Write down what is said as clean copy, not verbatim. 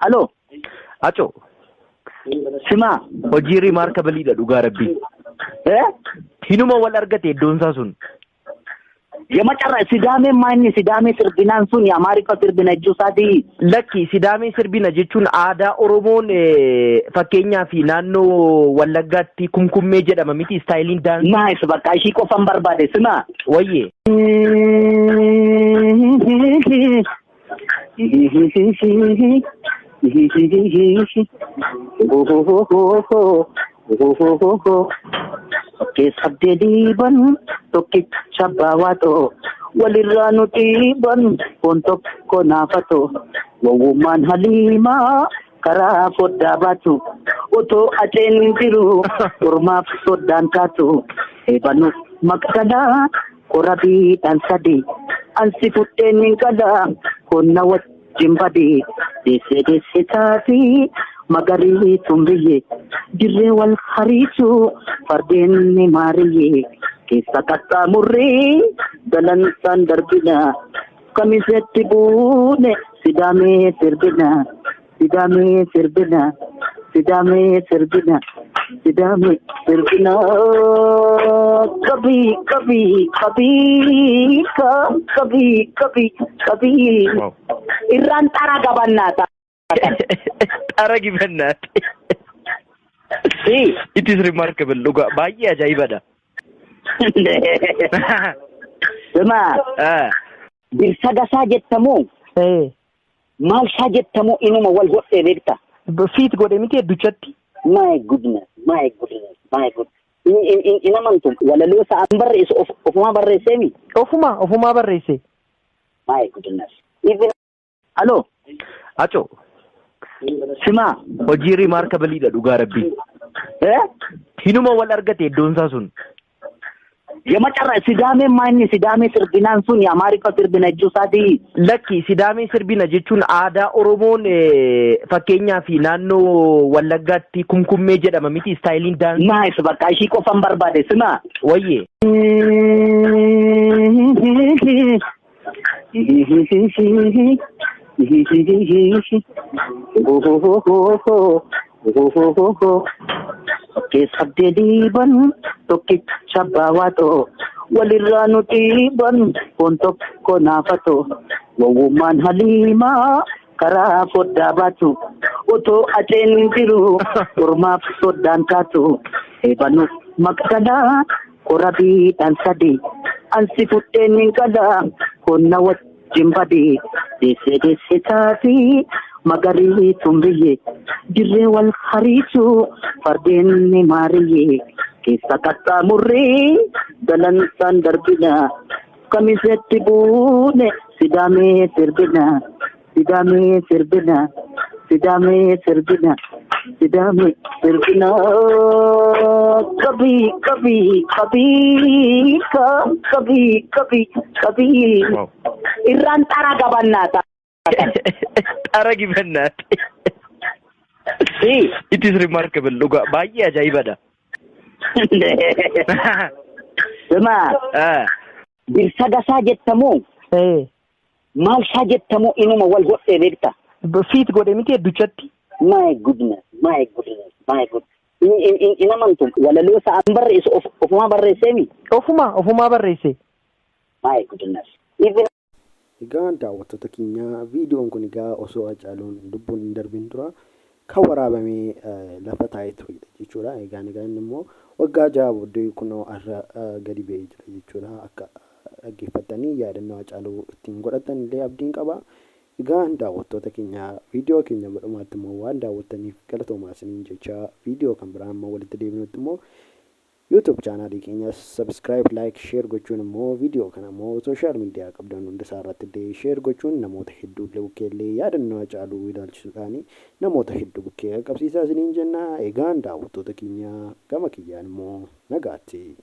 Alo. Acho. Sima. Hojii remarkable dhugaa rabbii. Hinuma wal argate iddoonsaa sun. Yemacarra Sidame manni Sidame sirbinaan sun Amaarifa sirbina jechuusaati. Lakki Sidame sirbina jechuun aadaa Oromoon fakkeenyaa fi naannoo Wallaggaatti kumkummee jedhama miti istaayiliin daansi. Nice bakka ishii qofan barbaade sima. Wayyee. Sabdediban tokkicha baawwato walirraa nuti ban kun tokko naafato wawwummaan haliimaa karaa foddaa baatu otoo ateen jiru ormaaf soddaan taatu eebanu maqsadhaa qorabiidhaan sadii ansi fudheen hin qala konna wajjin badii deesse taati magarii tumbiyyee dirree wal hariisu fardeen ni maariyee keessa qaxxaamurree dalansaan darbina kamisetti buune Sidamee sirbina Sidamee sirbina Sidamee sirbina Sidamee sirbina kabii irraan xara gabannaata. Xara gibannat. It is remarkable. Luga baay'ee ajaa'ibadha. Sima. Birsa gasaa jettamu. Maal saa jettamu inuma wal godhee beekta. Fiit godhe miti hedduchatti. My goodness. Inamantu walaloo sa'aan barreessu ofuma barreessee mi? Ofuma barreesse. My goodness. Even. Alo. Acho. Sima. Hojii remarkable dhugaa rabbii. Hinuma wal argate iddoonsaa sun. Yemacarra Sidame manni Sidame sirbinaan sun Amaarifa sirbina jechuusaati. Lakki Sidame sirbina jechuun aadaa Oromoon fakkeenyaa fi naannoo Wallaggaatti kumkummee jedhama miti istaayiliin daansi. Nice bakka ishii qofan barbaade sima. Wayyee. Sabdediban tokkicha baawwato walirraa nuti ban kun tokko naafato wawwummaan haliimaa karaa foddaa baatu otoo ateen jiru ormaaf soddaan taatu eebanu maqsadhaa qorabiidhaan sadii ansi fudheen hin qala konna wajjin badii deesse taati magarii tumbiyyee dirree wal hariisu fardeen ni maariyee keessa qaxxaamurree dalansaan darbina kamisetti buune Sidamee sirbina Sidamee sirbina Sidamee sirbina Sidamee sirbina kabii irraan xara gabannaata. Xara gibannat. It is remarkable. Luga baay'ee ajaa'ibadha. Sima. Birsa gasaa jettamu. Maal saa jettamu inuma wal godhee beekta. Fiit godhe miti hedduchatti. My goodness. Inamantu walaloo sa'aan barreessu ofuma barreessee mi? Ofuma barreesse. My goodness. Even. Egaa daawwattoota keenya viidiyoon kun egaa osoo Hacaaluun lubbuun hin darbin dura kan waraabamee lafa taa'ee turedha jechuudha. Egaa inni immoo waggaa 6 booddee kunoo har'a gadi ba'ee jira jechuudha. Akka dhaggeeffatanii yaadannoo Hacaaluu ittiin godhatan illee abdiin qaba. Egaa daawwattoota keenya viidiyoo keenya badhumaatti immoo waan daawwattaniif galatoomaa isiniin jecha viidiyoo kan biraa amma walitti deebinutti immoo YouTube channel keenya subscribe, like, share gochuun immoo viidiyoo kana immoo social media qabdan hunda isaarratti illee share gochuun namoota hedduu illee bukkeellee yaadannoo Hacaaluu ilaalchisuudhaan namoota hedduu bukkee qabsiisaa isiniin jenna. Egaan daawwattoota keenya gama kiyyaan immoo nagaatti.